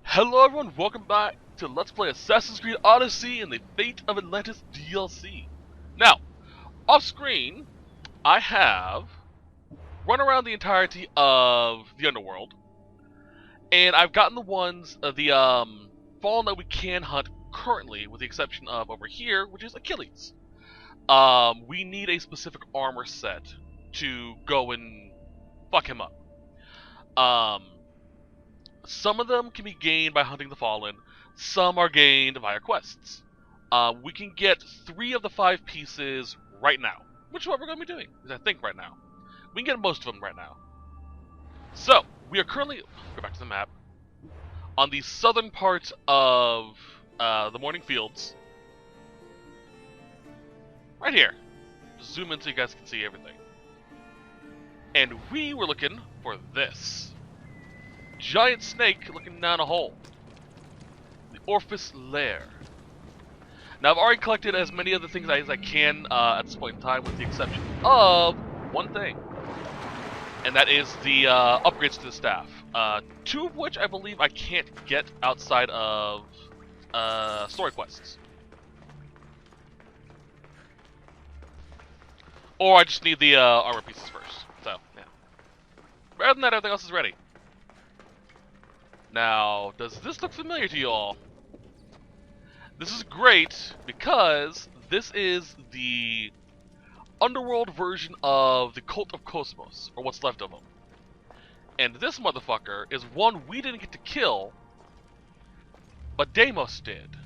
Hello everyone, welcome back to Let's Play Assassin's Creed Odyssey and the Fate of Atlantis DLC. Now, off screen, I have run around the entirety of the underworld, and I've gotten the ones, the fallen that we can hunt currently, with the exception of over here, which is Achilles. We need a specific armor set to go and fuck him up. Some of them can be gained by hunting the Fallen, some are gained via quests. We can get 3 of the 5 pieces right now, which is what we're going to be doing, I think right now. We can get most of them right now. So, we are currently, go back to the map, on the southern part of the Morning Fields. Right here. Just zoom in so you guys can see everything. And we were looking for this. Giant snake looking down a hole. The Orifice Lair. Now I've already collected as many of the things as I can at this point in time, with the exception of one thing. And that is the upgrades to the staff. 2 of which I believe I can't get outside of story quests. Or I just need the armor pieces first. So, yeah. But other than that, everything else is ready. Now, does this look familiar to you all? This is great because this is the underworld version of the Cult of Kosmos, or what's left of them. And this motherfucker is one we didn't get to kill, but Deimos did.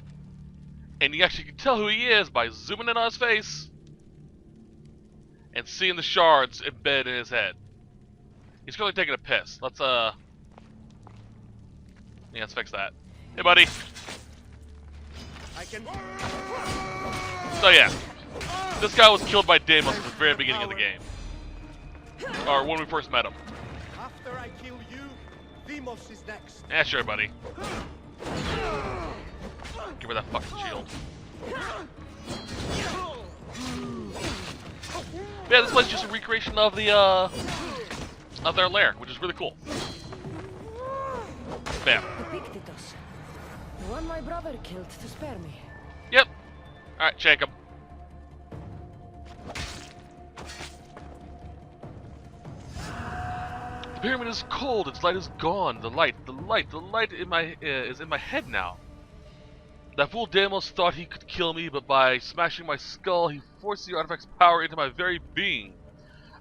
And you actually can tell who he is by zooming in on his face and seeing the shards embedded in his head. He's currently taking a piss. Yeah, let's fix that. Hey, buddy. So yeah, this guy was killed by Deimos at the very beginning of the game, or when we first met him. After I kill you, Deimos is next. Yeah, sure, buddy. Give her that fucking shield. Yeah, this place is just a recreation of the of their lair, which is really cool. Bam. The one my brother killed to spare me. Yep. Alright, shake him. The pyramid is cold, its light is gone. The light in my is in my head now. That fool Deimos thought he could kill me, but by smashing my skull, he forced the artifact's power into my very being.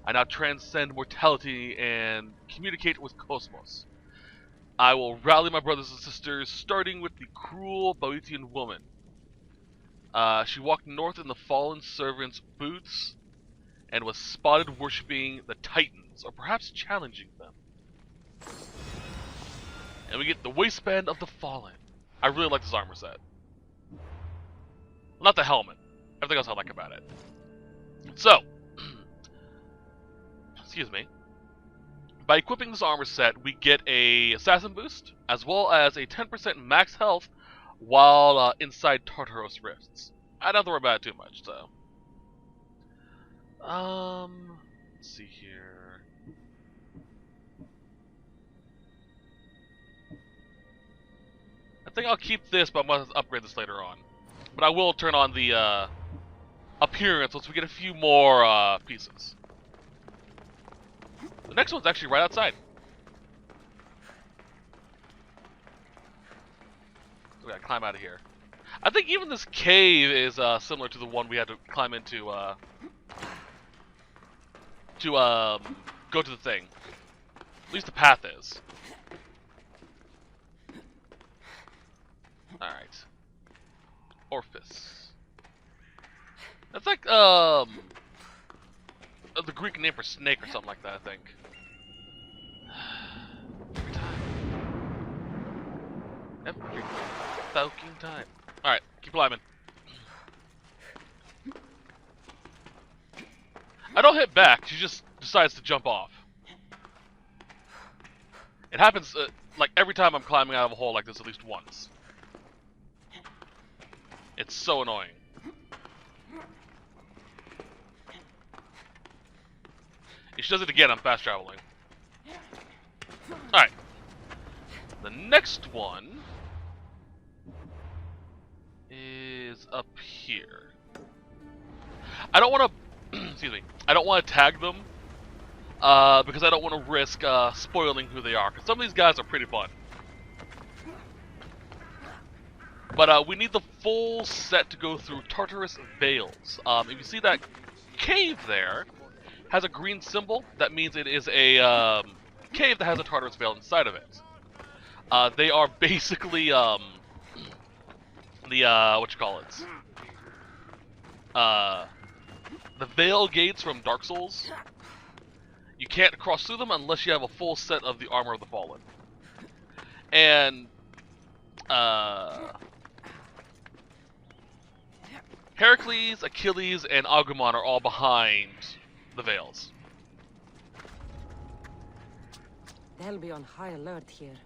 I now transcend mortality and communicate with Cosmos. I will rally my brothers and sisters, starting with the cruel Boeotian woman. She walked north in the fallen servant's boots and was spotted worshipping the Titans, or perhaps challenging them. And we get the Waistband of the Fallen. I really like this armor set. Not the helmet. Everything else I like about it. So, excuse me. By equipping this armor set, we get a assassin boost, as well as a 10% max health while inside Tartarus rifts. I don't have to worry about it too much, so. Let's see here. I think I'll keep this, but I'm going to upgrade this later on. But I will turn on the appearance once we get a few more pieces. The next one's actually right outside. So we gotta climb out of here. I think even this cave is similar to the one we had to climb into go to the thing. At least the path is. Alright. Orifice. That's like the Greek name for snake or something like that, I think. Every time. Every fucking time. Alright, keep climbing. I don't hit back, she just decides to jump off. It happens like every time I'm climbing out of a hole like this at least once. It's so annoying. If she does it again, I'm fast traveling. Alright. The next one is up here. I don't want to, excuse me, I don't want to tag them because I don't want to risk spoiling who they are, because some of these guys are pretty fun. But we need the full set to go through Tartarus Veils. If you see that cave there, has a green symbol, that means it is a cave that has a Tartarus Veil inside of it. They are basically what you call it? The Veil gates from Dark Souls. You can't cross through them unless you have a full set of the Armor of the Fallen. And Heracles, Achilles, and Agumon are all behind the Veils. They'll be on high alert here.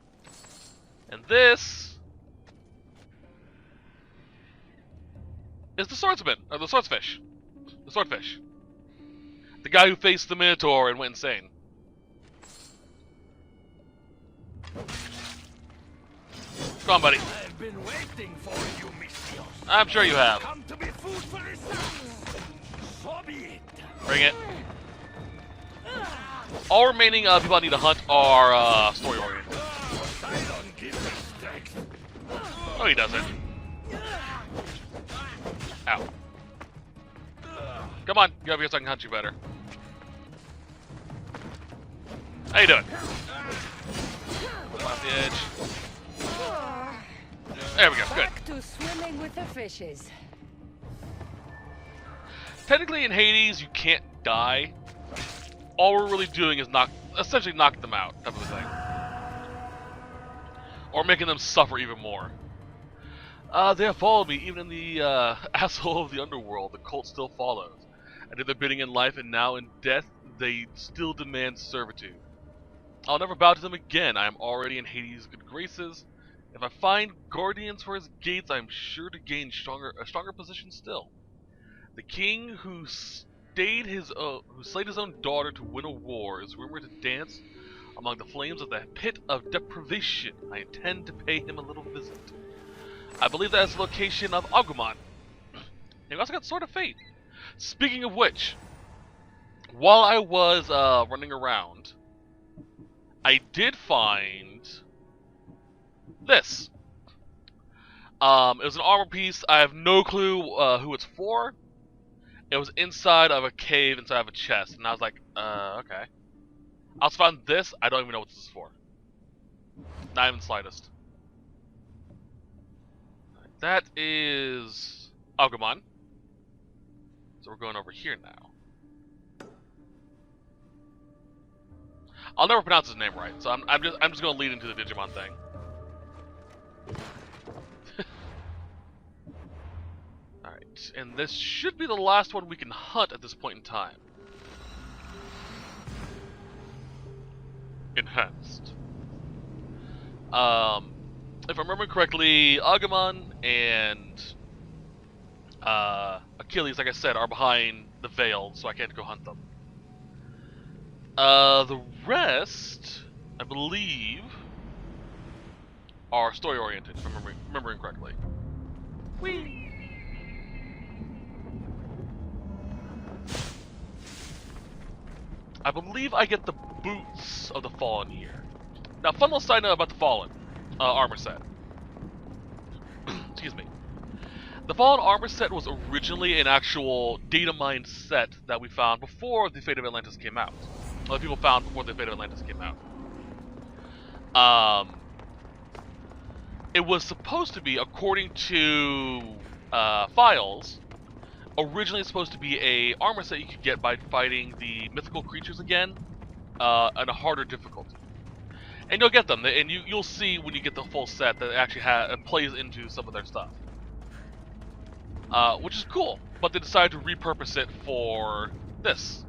And this is the swordsman, or the swordsfish. The swordfish. The guy who faced the Minotaur and went insane. Come on, buddy. I've been waiting for you, Alexios. I'm sure you have. Come to be food for the sun. So be it. Bring it. All remaining people I need to hunt are story-oriented. I don't give a strength. No, he doesn't. Ow. Come on, get over here so I can hunt you better. How you doing? Off the edge. There we go, good. Back to swimming with the fishes. Technically in Hades, you can't die. All we're really doing is essentially knock them out, type of a thing. Or making them suffer even more. They have followed me, even in the asshole of the underworld. The cult still follows. I did their bidding in life, and now in death, they still demand servitude. I'll never bow to them again. I am already in Hades' good graces. If I find guardians for his gates, I am sure to gain a stronger position still. The king who slayed his own daughter to win a war is rumored to dance among the flames of the pit of deprivation. I intend to pay him a little visit. I believe that is the location of Agumon. And we also got Sword of Fate. Speaking of which, while I was running around, I did find this. It was an armor piece. I have no clue who it's for. It was inside of a cave, inside of a chest, and I was like, okay. I also found this. I don't even know what this is for. Not even the slightest. That is Agumon. So we're going over here now. I'll never pronounce his name right, so I'm just going to lead into the Digimon thing. Alright, and this should be the last one we can hunt at this point in time. Enhanced. If I remember correctly, Agumon and Achilles, like I said, are behind the veil, so I can't go hunt them. The rest, I believe, are story-oriented, if I'm remembering correctly. Whee! I believe I get the boots of the Fallen here. Now, fun little side note about the Fallen armor set. Excuse me. The Fallen armor set was originally an actual data mine set that we found before the Fate of Atlantis came out. Other people found before the Fate of Atlantis came out. It was supposed to be, according to files, originally supposed to be a armor set you could get by fighting the mythical creatures again at a harder difficulty. And you'll get them, and you'll see when you get the full set that it actually plays into some of their stuff. Which is cool, but they decided to repurpose it for this.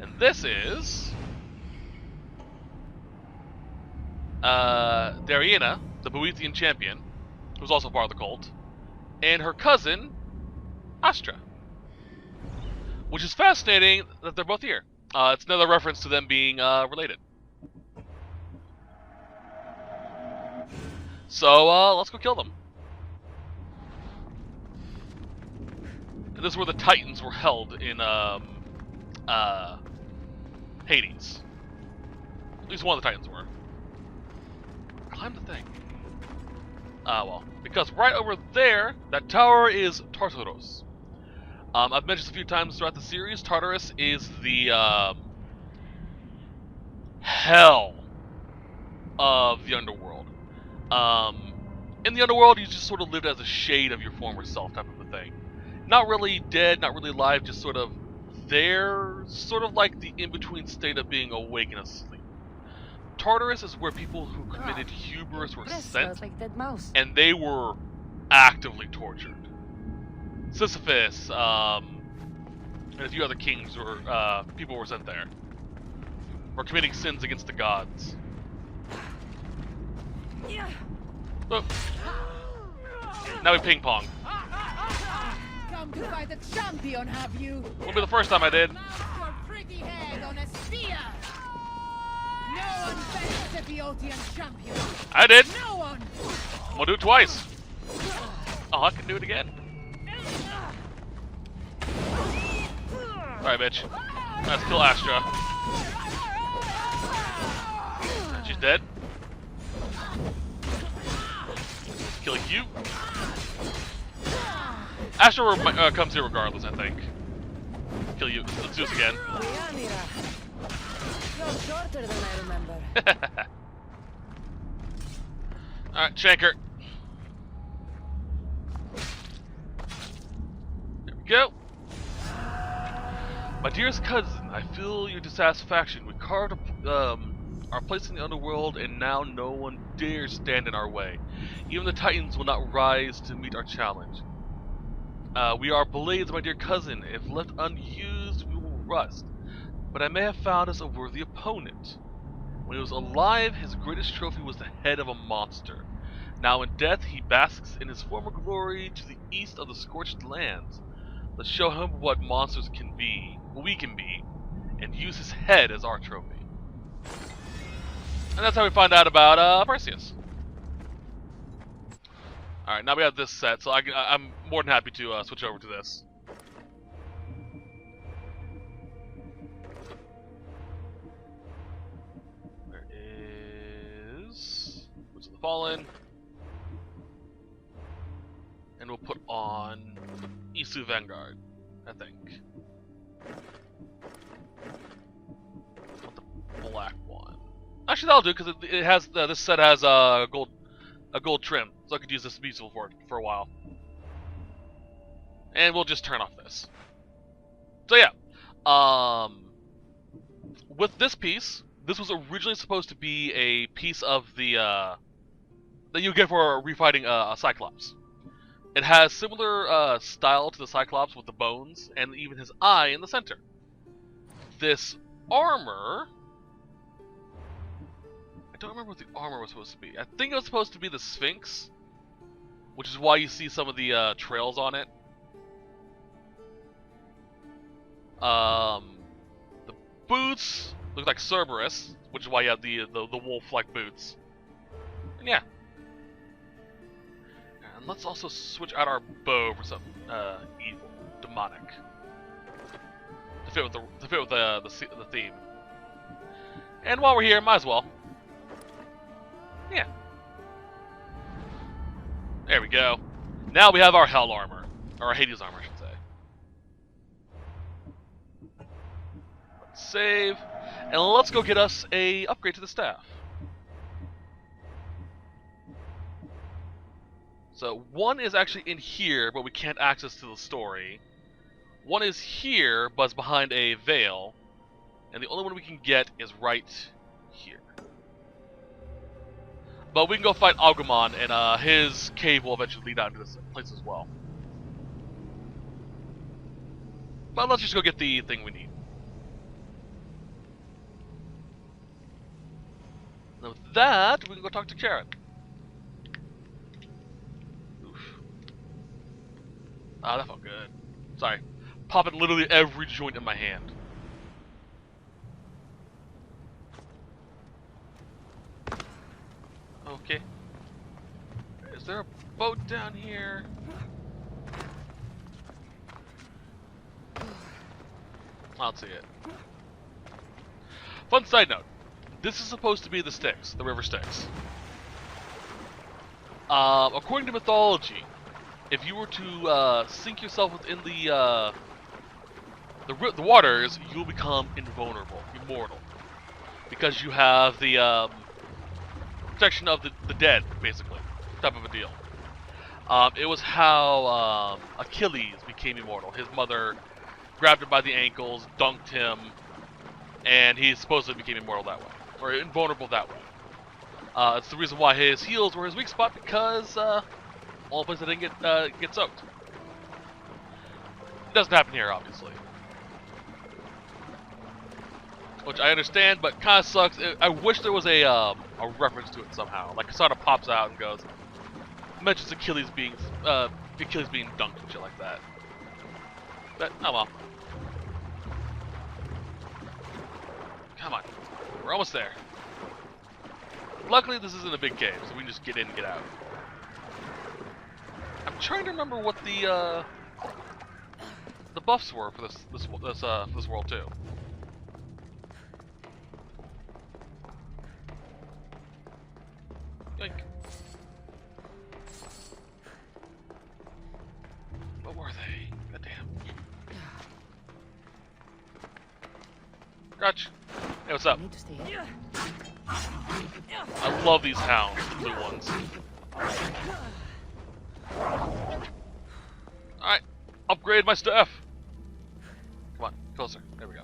And this is Dariana, the Boethian champion, who's also part of the cult, and her cousin, Astra. Which is fascinating that they're both here. It's another reference to them being related. So, let's go kill them. And this is where the Titans were held in, Hades. At least one of the Titans were. Climb the thing. Well, because right over there, that tower is Tartarus. I've mentioned this a few times throughout the series. Tartarus is the, hell of the underworld. In the underworld, you just sort of lived as a shade of your former self type of a thing. Not really dead, not really alive, just sort of there, sort of like the in-between state of being awake and asleep. Tartarus is where people who committed hubris were sent, like dead mouse. and they were actively tortured. Sisyphus, and a few other kings or people were sent there for committing sins against the gods. Oh. Now we ping pong. Come to fight the champion, have you? Won't be the first time I did. Knock your pretty head on a spear. No one beats the Boeotian champion. I did. No one. We'll do it twice. Oh, I can do it again. Alright, bitch. Let's kill Astra. She's dead. Killing you. Astra comes here regardless, I think. Kill you. Let's do this again. You're shorter than I remember. Alright, Shanker. There we go. My dearest cousin, I feel your dissatisfaction. We carved our place in the underworld, and now no one dares stand in our way. Even the Titans will not rise to meet our challenge. We are blades, my dear cousin. If left unused, we will rust. But I may have found us a worthy opponent. When he was alive, his greatest trophy was the head of a monster. Now in death, he basks in his former glory to the east of the scorched lands. Let's show him what monsters can be, what we can be, and use his head as our trophy. And that's how we find out about Perseus. Alright, now we have this set, so I'm more than happy to switch over to this. There is... What's the Fallen? And we'll put on Isu Vanguard, I think. The black one. Actually, that'll do because it has this set has a gold trim, so I could use this bezel for a while. And we'll just turn off this. So yeah, with this piece, this was originally supposed to be a piece of the that you get for refighting a Cyclops. It has similar style to the Cyclops with the bones and even his eye in the center. This armor, I don't remember what the armor was supposed to be. I think it was supposed to be the Sphinx, which is why you see some of the trails on it. The boots look like Cerberus, which is why you have the wolf-like boots. And yeah. And let's also switch out our bow for something evil, demonic, to fit with the theme. And while we're here, might as well. Yeah. There we go. Now we have our Hell armor, or our Hades armor, I should say. Let's save, and let's go get us a upgrade to the staff. So one is actually in here, but we can't access to the story. One is here, but it's behind a veil, and the only one we can get is right here. But we can go fight Agumon, and his cave will eventually lead out into this place as well. But let's just go get the thing we need. Now with that, we can go talk to Karen. Oof. Ah, that felt good. Sorry. Popping literally every joint in my hand. Okay. Is there a boat down here? I don't see it. Fun side note. This is supposed to be the Styx, the river Styx. According to mythology, if you were to sink yourself within the waters, you'll become invulnerable, immortal. Because you have the protection of the dead, basically. Type of a deal. It was how Achilles became immortal. His mother grabbed him by the ankles, dunked him, and he supposedly became immortal that way. Or invulnerable that way. It's the reason why his heels were his weak spot, because all places didn't get soaked. It doesn't happen here, obviously. Which I understand, but kind of sucks. I wish there was a reference to it somehow. Like Kassandra pops out and goes, mentions Achilles being dunked and shit like that. But oh well. Come on, we're almost there. Luckily, this isn't a big cave, so we can just get in and get out. I'm trying to remember what the buffs were for this world too. Yoink. What were they? Goddamn. Gotcha. Hey, what's up? I need to stay here. I love these hounds, the blue ones. Alright, upgrade my stuff. Come on, closer. There we go.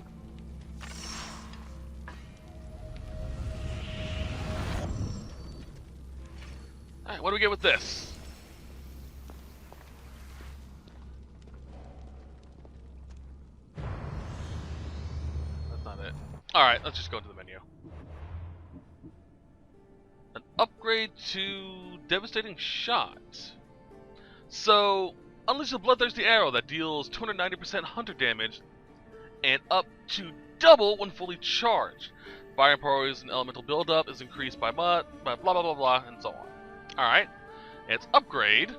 Alright, what do we get with this? That's not it. Alright, let's just go to the menu. An upgrade to Devastating Shot. So, unleash a bloodthirsty arrow that deals 290% hunter damage and up to double when fully charged. Fire powers and elemental buildup is increased by blah blah blah blah and so on. Alright. And its upgrade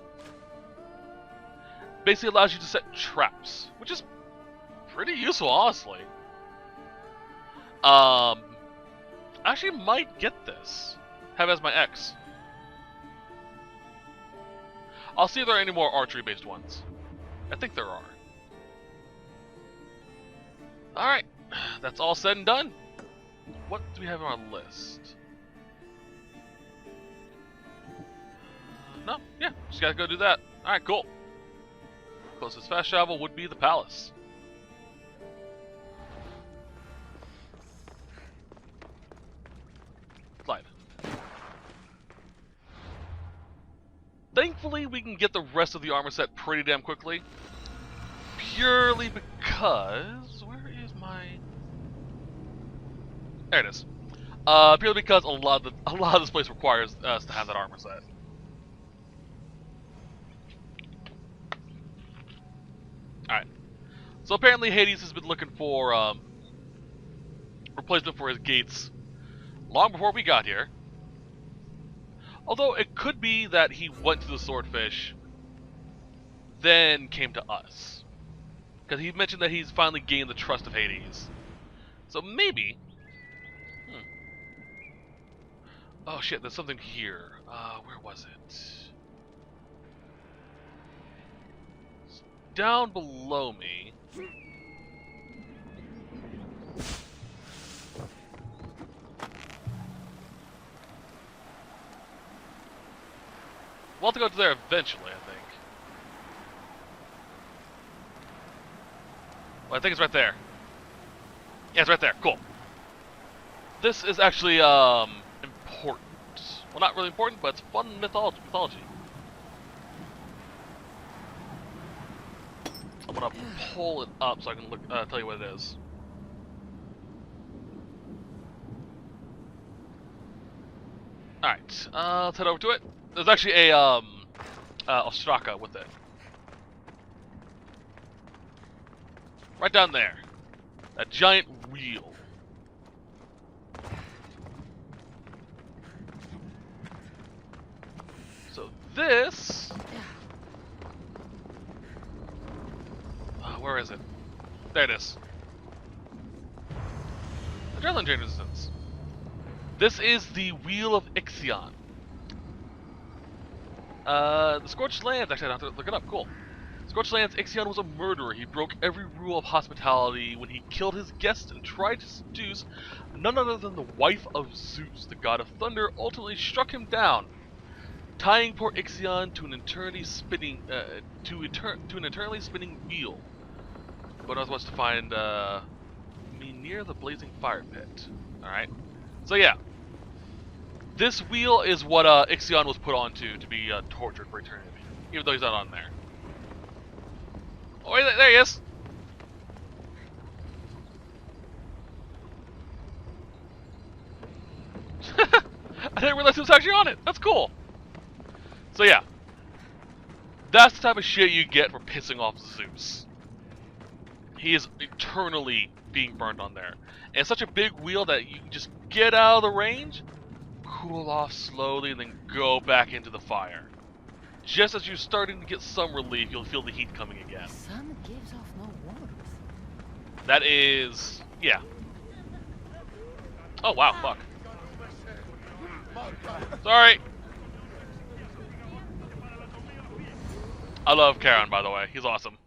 basically allows you to set traps, which is pretty useful, honestly. I actually might get this. Have it as my X. I'll see if there are any more archery-based ones. I think there are. Alright, that's all said and done. What do we have on our list? No, yeah, just gotta go do that. Alright, cool. Closest fast travel would be the palace. Slide. Thankfully, we can get the rest of the armor set pretty damn quickly. Purely because... Where is my... There it is. Purely because a lot of this place requires us to have that armor set. Alright. So apparently Hades has been looking for replacement for his gates long before we got here. Although it could be that he went to the swordfish, then came to us. Because he mentioned that he's finally gained the trust of Hades. So maybe... Oh shit, there's something here. Where was it? It's down below me. We'll have to go to there eventually, I think. Well, I think it's right there. Yeah, it's right there. Cool. This is actually, important. Well, not really important, but it's fun mythology. I'm gonna pull it up so I can look, tell you what it is. Alright, let's head over to it. There's actually a, Ostraka with it. Right down there. That giant wheel. So this... where is it? There it is. Adrenaline drain resistance. This is the Wheel of Ixion. The Scorched Lands, actually I don't have to look it up, cool. Scorched Lands, Ixion was a murderer. He broke every rule of hospitality when he killed his guests and tried to seduce none other than the wife of Zeus, the god of thunder, ultimately struck him down, tying poor Ixion to an eternally spinning wheel. But I was supposed to find me near the blazing fire pit. Alright. So yeah. This wheel is what Ixion was put onto to be tortured for eternity. Even though he's not on there. Oh, wait, there he is! I didn't realize he was actually on it. That's cool. So yeah. That's the type of shit you get for pissing off Zeus. He is eternally being burned on there. And it's such a big wheel that you can just get out of the range, cool off slowly, and then go back into the fire. Just as you're starting to get some relief, you'll feel the heat coming again. The sun gives off no warmth. That is... yeah. Oh wow, fuck. Sorry! I love Charon, by the way. He's awesome.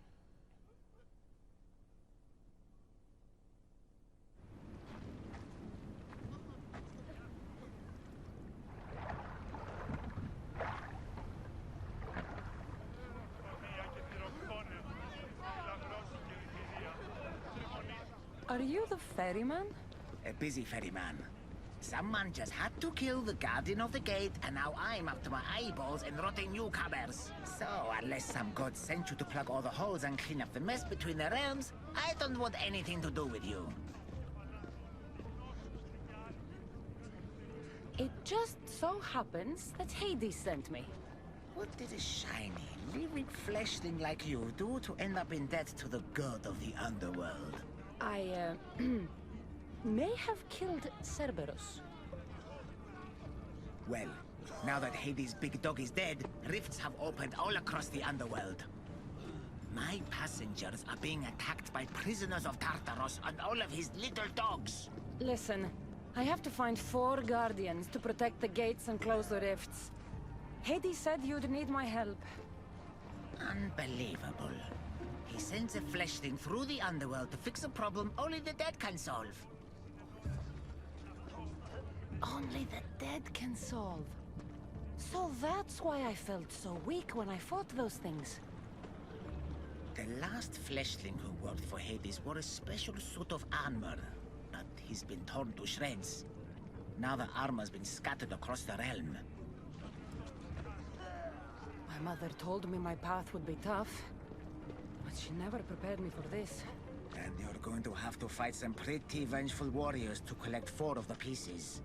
Are you the ferryman? A busy ferryman. Someone just had to kill the guardian of the gate, and now I'm up to my eyeballs in rotting newcomers. So, unless some god sent you to plug all the holes and clean up the mess between the realms, I don't want anything to do with you. It just so happens that Hades sent me. What did a shiny, living fleshling like you do to end up in debt to the god of the underworld? I, may have killed Cerberus. Well, now that Hades' big dog is dead, rifts have opened all across the underworld. My passengers are being attacked by prisoners of Tartarus and all of his little dogs. Listen, I have to find 4 guardians to protect the gates and close the rifts. Hades said you'd need my help. Unbelievable. He sends a fleshling through the underworld to fix a problem only the dead can solve. Only the dead can solve. So that's why I felt so weak when I fought those things. The last fleshling who worked for Hades wore a special suit of armor, but he's been torn to shreds. Now the armor's been scattered across the realm. My mother told me my path would be tough, but she never prepared me for this. And you're going to have to fight some pretty vengeful warriors to collect 4 of the pieces.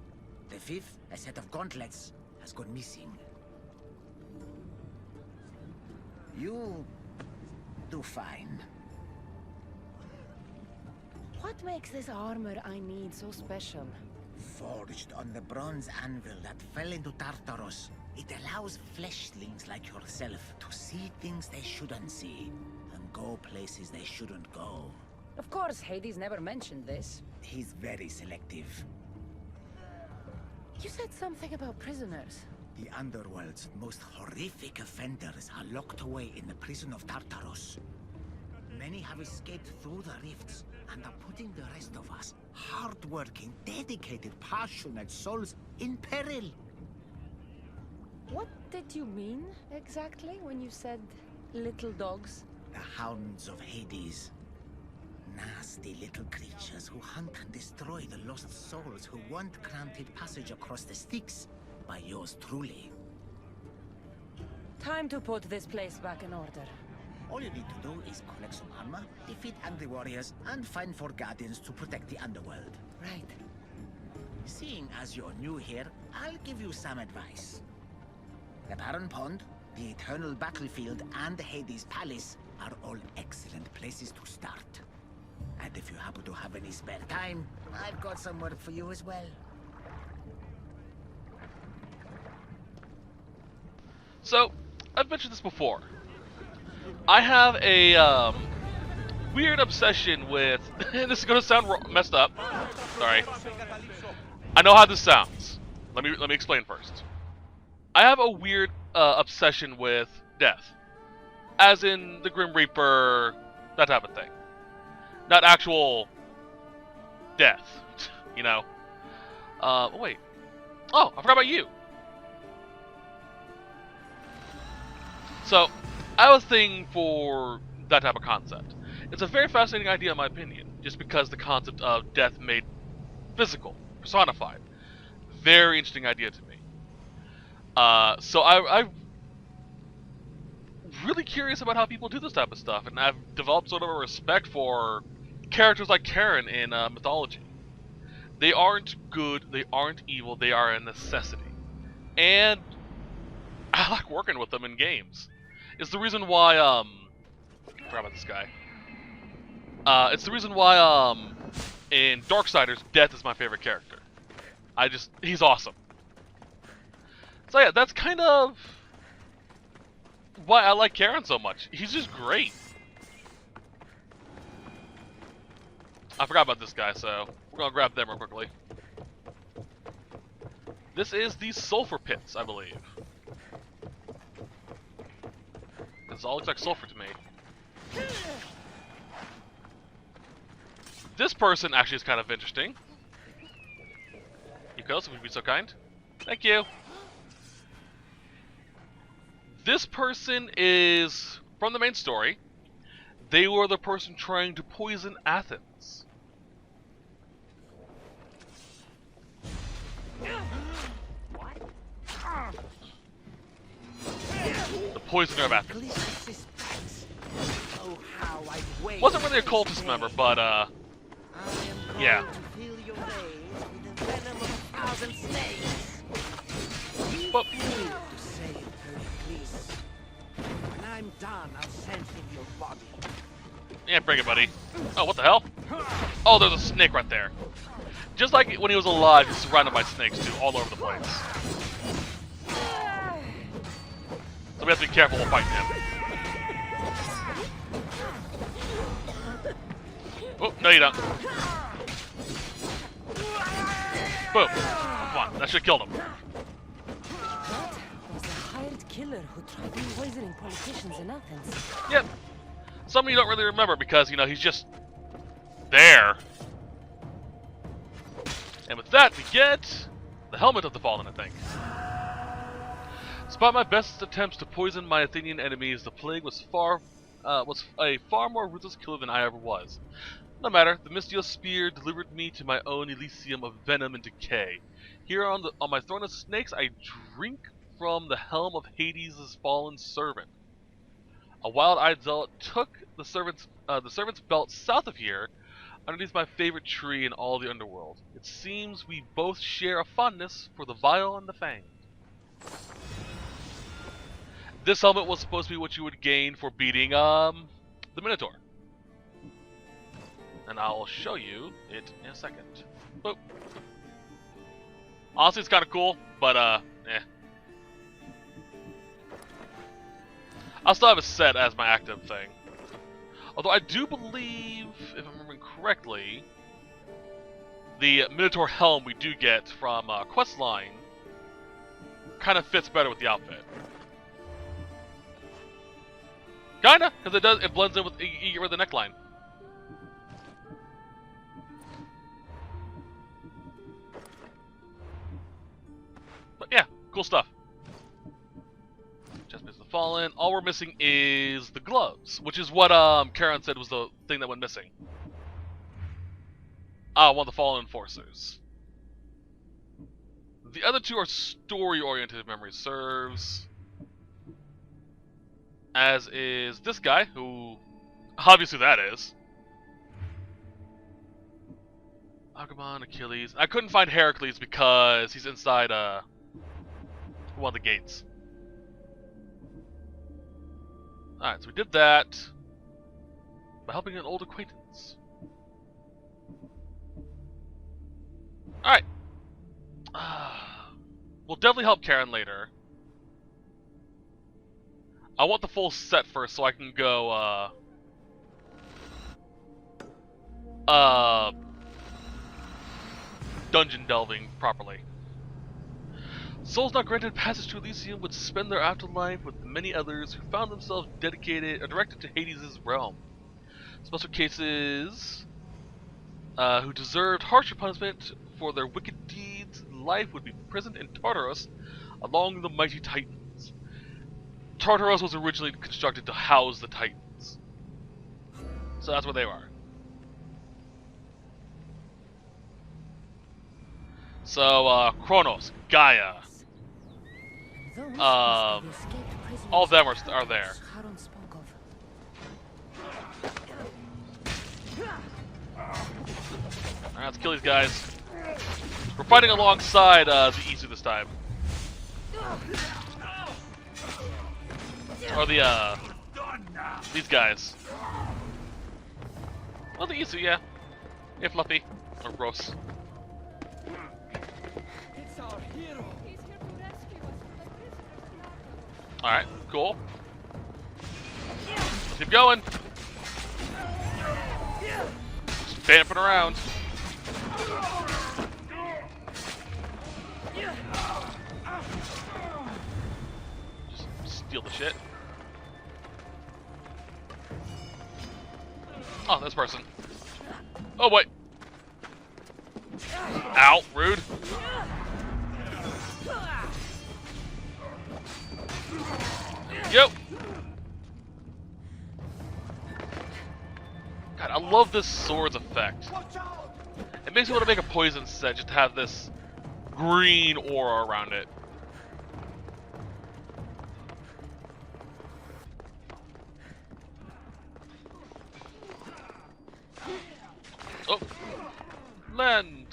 The 5th, a set of gauntlets, has gone missing. You do fine. What makes this armor I need so special? Forged on the bronze anvil that fell into Tartarus, it allows fleshlings like yourself to see things they shouldn't see, and go places they shouldn't go. Of course, Hades never mentioned this. He's very selective. You said something about prisoners. The underworld's most horrific offenders are locked away in the prison of Tartarus. Many have escaped through the rifts and are putting the rest of us, hard-working, dedicated, passionate souls, in peril. What did you mean, exactly, when you said little dogs? The hounds of Hades. Nasty little creatures who hunt and destroy the lost souls who weren't granted passage across the Styx by yours truly. Time to put this place back in order. All you need to do is collect some armor, defeat angry warriors, and find 4 guardians to protect the underworld. Right. Seeing as you're new here, I'll give you some advice. The Barren Pond, the Eternal Battlefield, and the Hades Palace are all excellent places to start. And if you happen to have any spare time, I've got some work for you as well. So, I've mentioned this before. I have a weird obsession with, and this is gonna sound messed up. Sorry. I know how this sounds. Let me explain first. I have a weird obsession with death, as in the Grim Reaper, that type of thing. Not actual death, you know. Wait. Oh, I forgot about you. So, I have a thing for that type of concept. It's a very fascinating idea in my opinion, just because the concept of death made physical, personified. Very interesting idea to me. So I'm really curious about how people do this type of stuff, and I've developed sort of a respect for characters like Karen in mythology. They aren't good, they aren't evil, they are a necessity. And I like working with them in games. It's the reason why, I forgot about this guy. It's the reason why, in Darksiders, Death is my favorite character. He's awesome. So yeah, that's kind of why I like Karen so much. He's just great. I forgot about this guy, so we're gonna grab them real quickly. This is the Sulfur Pits, I believe. This all looks like sulfur to me. This person actually is kind of interesting. Yukos, if you'd be so kind. Thank you. This person is from the main story. They were the person trying to poison Athens. The poisoner of Athens. Wasn't really a cultist member, but yeah. But When I'm done, I'll send him your body. yeah, bring it, buddy. Oh, what the hell? Oh, there's a snake right there. Just like when he was alive, he's surrounded by snakes too, all over the place. So we have to be careful while fighting him. Oh, no you don't. Boom. Come on, that should have killed him. That was a hired killer who tried poisoning politicians in Athens. Yep. Some of you don't really remember because, you know, he's just there. And with that, we get the Helmet of the Fallen, I think. Despite my best attempts to poison my Athenian enemies, the plague was a far more ruthless killer than I ever was. No matter, the Mystios spear delivered me to my own Elysium of venom and decay. Here on my throne of snakes, I drink from the helm of Hades' fallen servant. A wild-eyed zealot took the servant's belt south of here, underneath my favorite tree in all the underworld. It seems we both share a fondness for the vile and the fanged. This helmet was supposed to be what you would gain for beating the Minotaur. And I'll show you it in a second. Boop. Honestly, it's kind of cool, but eh. I'll still have it set as my active thing. Although I do believe, if I'm remembering correctly, the Minotaur Helm we do get from Questline kind of fits better with the outfit. Kinda, because it blends in with, you get rid of the neckline. But yeah, cool stuff. Just missed the Fallen. All we're missing is the gloves, which is what Karen said was the thing that went missing. One of the Fallen Enforcers. The other two are story-oriented, if memory serves. As is this guy, who obviously that is. Agamemnon, Achilles. I couldn't find Heracles because he's inside one of the gates. Alright, so we did that by helping an old acquaintance. Alright. We'll definitely help Karen later. I want the full set first so I can go, dungeon delving properly. Souls not granted passage to Elysium would spend their afterlife with many others who found themselves dedicated or directed to Hades' realm. Special cases who deserved harsher punishment for their wicked deeds, life would be imprisoned in Tartarus along the mighty Titans. Tartarus was originally constructed to house the Titans. So that's where they are. So, Kronos, Gaia, all of them are there. Alright, let's kill these guys. We're fighting alongside the Isu this time. Or the, these guys. Well, the Isu, yeah. Yeah, Fluffy. Or gross. It's our hero. He's here to rescue us from the prisoners. Alright, cool. Let's keep going. Just vamping around. Just steal the shit. Oh, this person. Oh, wait. Ow, rude. Yo. God, I love this sword's effect. It makes me want to make a poison set just to have this green aura around it. Oh, land.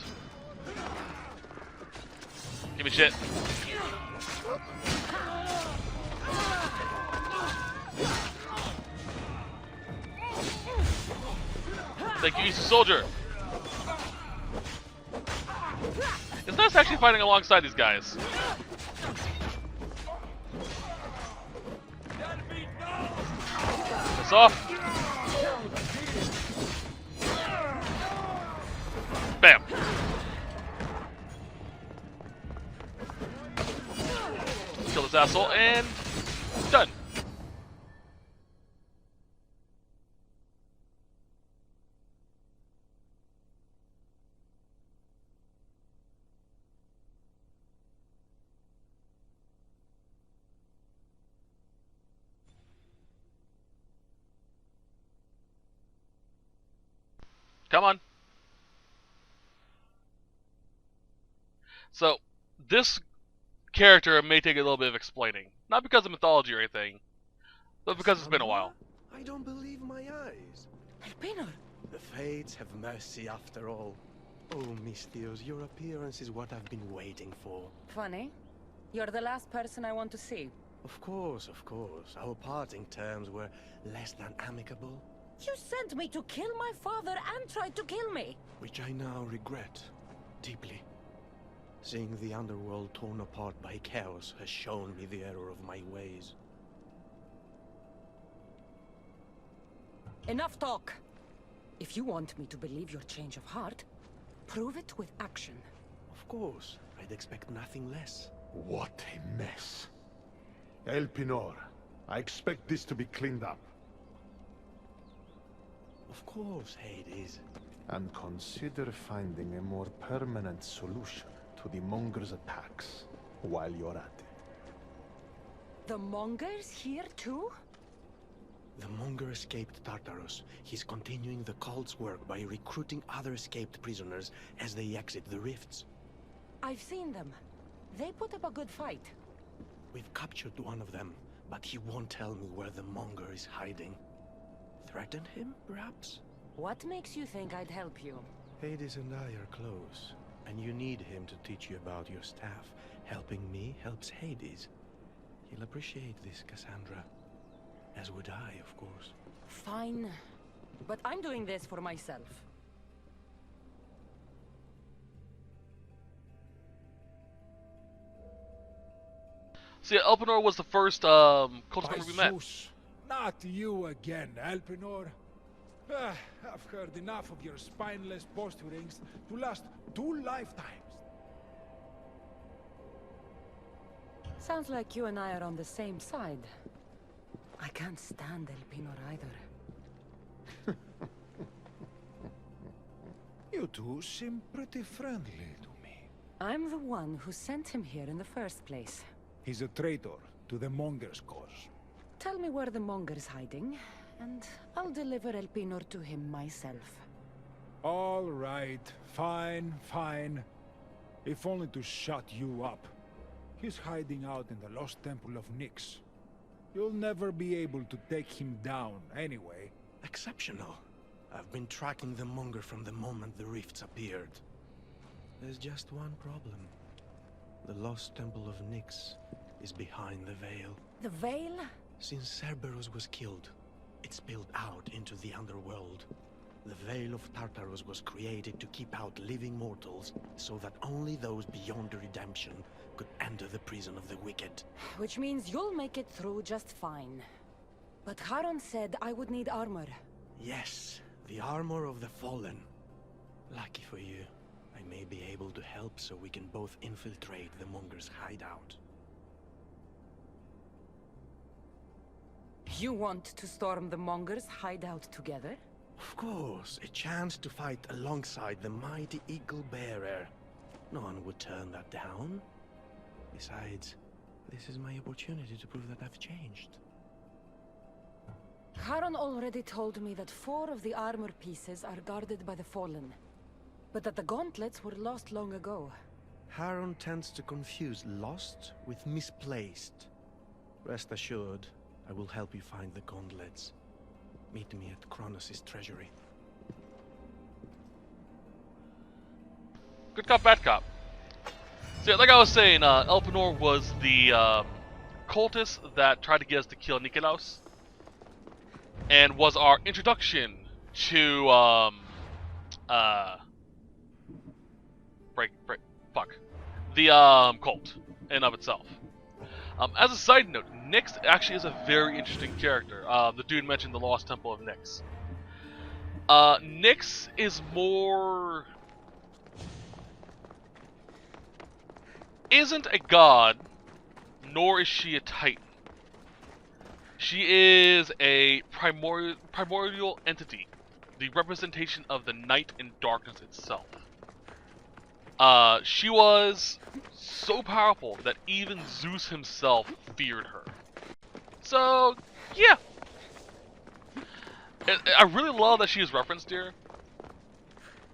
Give me shit. Thank you, Easy Soldier. It's nice actually fighting alongside these guys. This off. Bam. Kill this asshole and done. Come on. So, this character may take a little bit of explaining. Not because of mythology or anything, but because it's been a while. I don't believe my eyes. Alpinor. The Fates have mercy after all. Oh, Mystios, your appearance is what I've been waiting for. Funny. You're the last person I want to see. Of course, of course. Our parting terms were less than amicable. You sent me to kill my father and tried to kill me. Which I now regret deeply. Seeing the underworld torn apart by chaos has shown me the error of my ways. Enough talk. If you want me to believe your change of heart, prove it with action. Of course, I'd expect nothing less. What a mess. Elpinor, I expect this to be cleaned up. Of course, Hades. And consider finding a more permanent solution to the Monger's attacks while you're at it. The Mongers here too? The Monger escaped Tartarus. He's continuing the cult's work by recruiting other escaped prisoners as they exit the rifts. I've seen them. They put up a good fight. We've captured one of them, but he won't tell me where the Monger is hiding. Threaten him, perhaps? What makes you think I'd help you? Hades and I are close, and you need him to teach you about your staff. Helping me helps Hades. He'll appreciate this, Kassandra. As would I, of course. Fine. But I'm doing this for myself. See, Elpenor was the first cult By member we met. Zeus, not you again, Elpenor. I've heard enough of your spineless posturings to last 2 lifetimes. Sounds like you and I are on the same side. I can't stand Elpenor either. You two seem pretty friendly to me. I'm the one who sent him here in the first place. He's a traitor to the Monger's cause. Tell me where the Monger's hiding, and I'll deliver Elpenor to him myself. All right, fine, fine. If only to shut you up. He's hiding out in the lost temple of Nyx. You'll never be able to take him down anyway. Exceptional. I've been tracking the Monger from the moment the rifts appeared. There's just one problem. The lost temple of Nyx is behind the veil. The veil? Since Cerberus was killed, it spilled out into the underworld. The Veil of Tartarus was created to keep out living mortals, so that only those beyond redemption could enter the prison of the wicked. Which means you'll make it through just fine. But Charon said I would need armor. Yes, the armor of the fallen. Lucky for you, I may be able to help so we can both infiltrate the Monger's hideout. You want to storm the Monger's hideout together? Of course, a chance to fight alongside the mighty Eagle Bearer. No one would turn that down. Besides, this is my opportunity to prove that I've changed. Charon already told me that 4 of the armor pieces are guarded by the Fallen, but that the gauntlets were lost long ago. Charon tends to confuse lost with misplaced. Rest assured, I will help you find the gauntlets. Meet me at Kronos' treasury. Good cop, bad cop. See, like I was saying, Elpenor was the cultist that tried to get us to kill Nikolaos, and was our introduction to the cult in of itself. As a side note, Nyx actually is a very interesting character. The dude mentioned the Lost Temple of Nyx. Nyx is more... isn't a god, nor is she a titan. She is a primordial entity, the representation of the night and darkness itself. She was so powerful that even Zeus himself feared her. So, yeah. I really love that she is referenced here,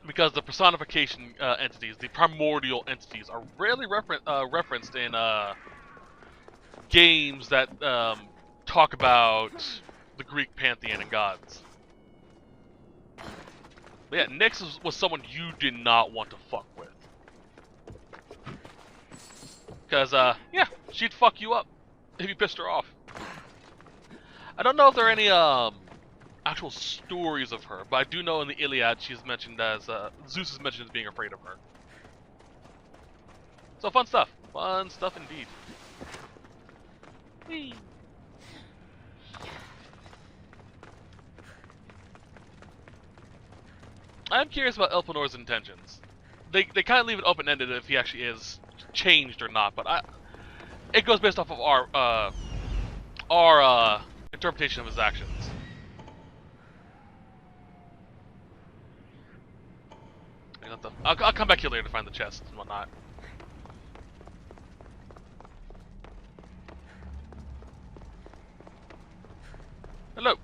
because the personification entities, the primordial entities, are rarely referenced in games that talk about the Greek pantheon and gods. But yeah, Nyx was someone you did not want to fuck with. Because, yeah, she'd fuck you up if you pissed her off. I don't know if there are any actual stories of her, but I do know in the Iliad she's mentioned as, Zeus is mentioned as being afraid of her. So fun stuff. Fun stuff indeed. Whee! I'm curious about Elpenor's intentions. They kind of leave it open-ended if he actually is changed or not, but it goes based off of our interpretation of his actions. I'll come back here later to find the chest and whatnot. Hello.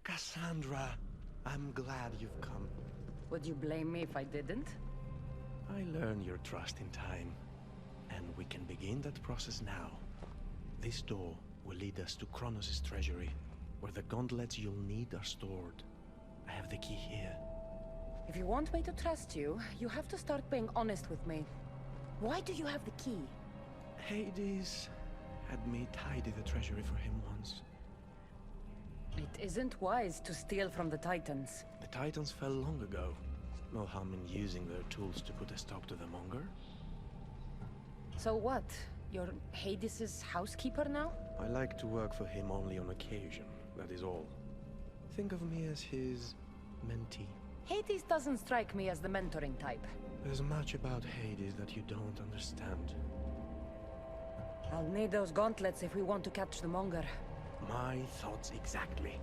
Kassandra, I'm glad you've come. Would you blame me if I didn't? I learn your trust in time, and we can begin that process now. This door will lead us to Kronos' treasury, where the gauntlets you'll need are stored. I have the key here. If you want me to trust you, you have to start being honest with me. Why do you have the key? Hades had me tidy the treasury for him once. A isn't wise to steal from the Titans. The Titans fell long ago. No harm in using their tools to put a stop to the monger. So what? You're Hades' housekeeper now? I like to work for him only on occasion, that is all. Think of me as his mentee. Hades doesn't strike me as the mentoring type. There's much about Hades that you don't understand. I'll need those gauntlets if we want to catch the monger. My thoughts exactly.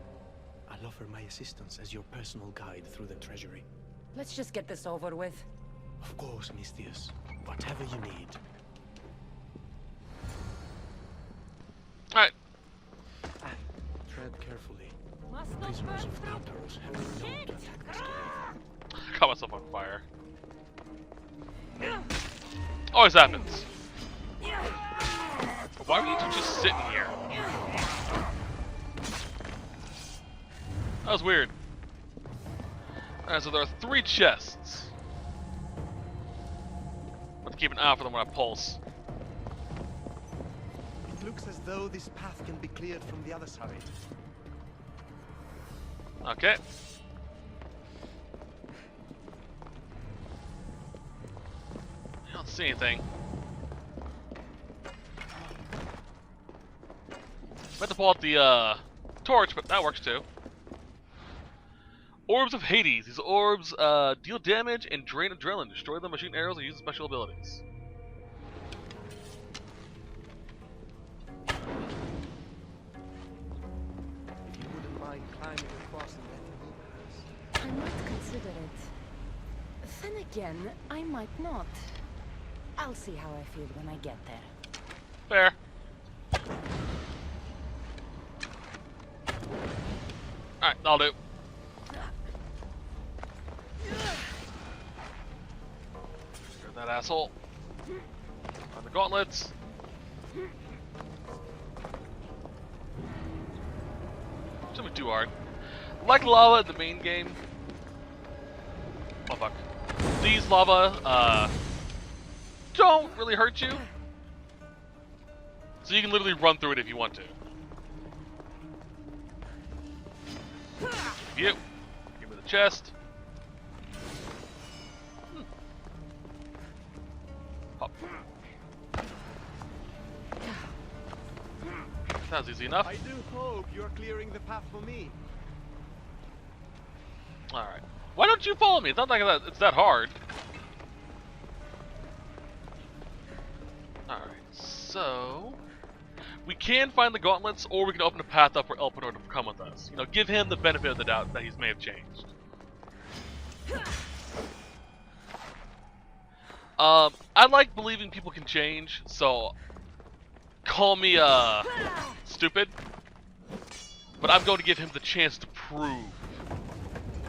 I'll offer my assistance as your personal guide through the Treasury. Let's just get this over with. Of course, Mistius. Whatever you need. Alright. Tread carefully. Prisoners of Tartarus have been known to attack this cave. Caught myself on fire. Always happens. Why were you two just sitting here? That was weird. Alright, so there are 3 chests. I have to keep an eye out for them when I pulse. It looks as though this path can be cleared from the other side. Okay. I don't see anything. I had to pull out the torch, but that works too. Orbs of Hades. These orbs deal damage and drain adrenaline. Destroy them, machine arrows, and use special abilities. If you wouldn't mind climbing across and letting me pass. I might consider it. Then again, I might not. I'll see how I feel when I get there. Fair. Alright, that'll do. Screw that asshole. On the gauntlets. Shouldn't be too hard. Like lava in the main game. Oh fuck. These lava, don't really hurt you. So you can literally run through it if you want to. You. Give me the chest. Pop. That was easy enough. I do hope you're clearing the path for me. Alright. Why don't you follow me? It's not like that. It's that hard. Alright, so we can find the gauntlets, or we can open a path up for Elpenor to come with us. You know, give him the benefit of the doubt that he may have changed. I like believing people can change, so call me stupid, but I'm going to give him the chance to prove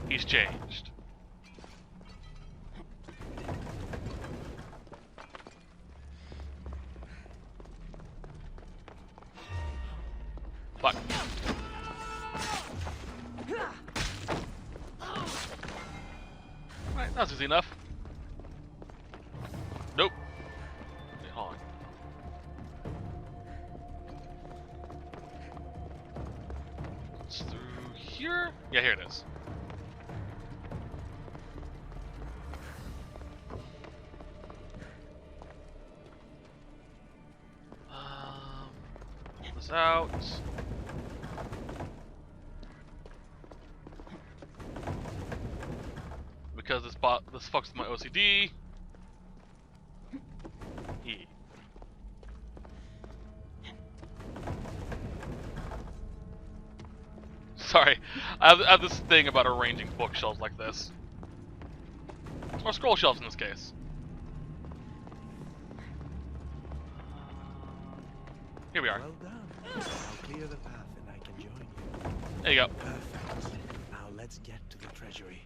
he's changed. Fuck. Alright, that's easy enough. Nope. Wait, hold on. It's through here? Yeah, here it is. Pull this out. Because this fucks with my OCD. E. Sorry, I have this thing about arranging bookshelves like this. Or scroll shelves in this case. Here we are. Well done. I'll clear the path and I can join you. There you go. Perfect. Now let's get to the Treasury.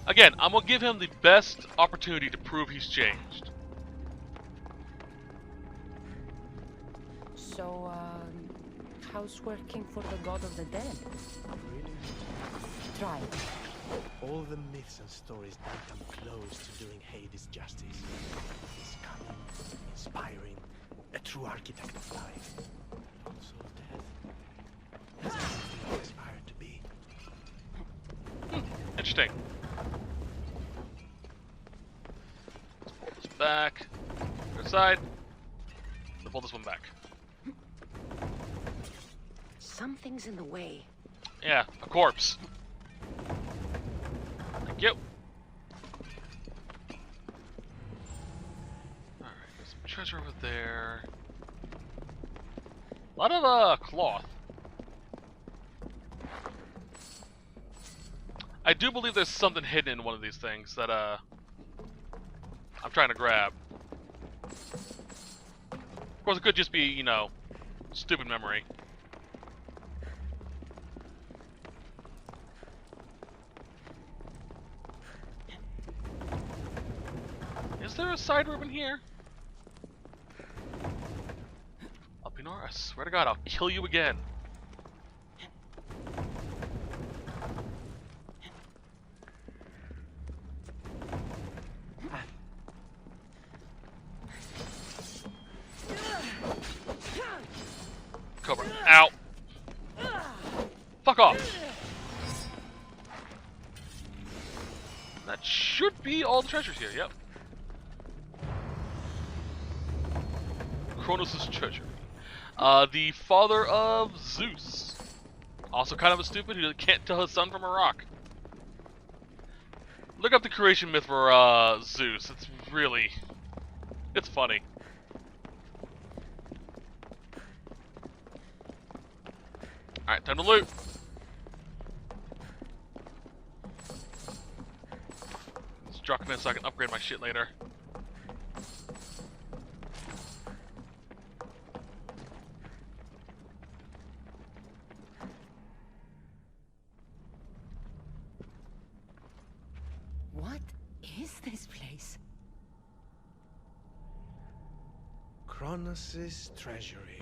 Again, I'm gonna give him the best opportunity to prove he's changed. So, how's working for the god of the dead? Really? Try. All the myths and stories don't come close to doing Hades justice. He's cunning, inspiring, a true architect of life. Also death. That's something I aspire to interesting. Let's pull this back. Other side. Let's pull this one back. Something's in the way. Yeah, a corpse. Thank you. Alright, there's some treasure over there. A lot of cloth. I do believe there's something hidden in one of these things that I'm trying to grab. Of course, it could just be, you know, stupid memory. Is there a side room in here? Alpinor, I swear to God, I'll kill you again. Cover. Ow. Fuck off. That should be all the treasures here, yep. Kronos' treasury. The father of Zeus. Also kind of a stupid who can't tell his son from a rock. Look up the creation myth for Zeus. It's funny. Alright, time to loot. Let's drop him in so I can upgrade my shit later. What is this place? Kronos' treasury.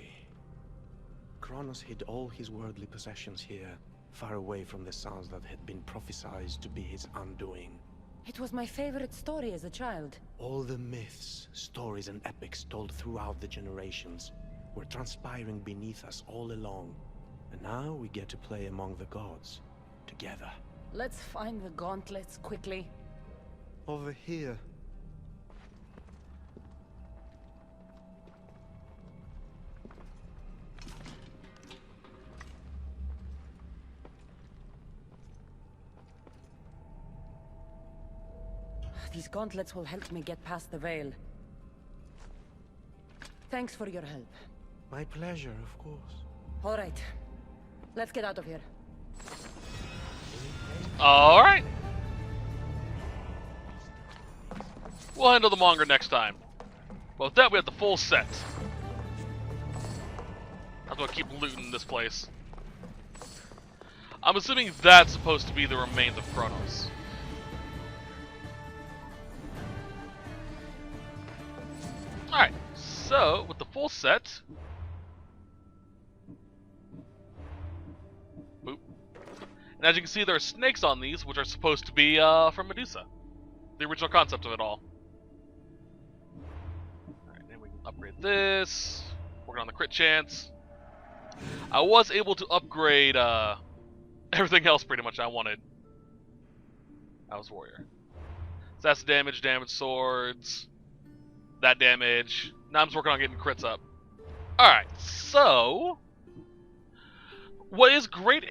Kronos hid all his worldly possessions here, far away from the sounds that had been prophesied to be his undoing. It was my favorite story as a child. All the myths, stories, and epics told throughout the generations were transpiring beneath us all along. And now we get to play among the gods, together. Let's find the gauntlets quickly. Over here. These gauntlets will help me get past the veil. Thanks for your help. My pleasure, of course. All right. Let's get out of here. Alright. We'll handle the Monger next time. Well, with that, we have the full set. I'm gonna keep looting this place. I'm assuming that's supposed to be the remains of Kronos. Alright, so with the full set. Boop. And as you can see, there are snakes on these, which are supposed to be from Medusa. The original concept of it all. Alright, then we can upgrade this. Working on the crit chance. I was able to upgrade everything else pretty much I wanted. I was warrior. So that's damage, swords. That damage. Now I'm just working on getting crits up. Alright, so what is great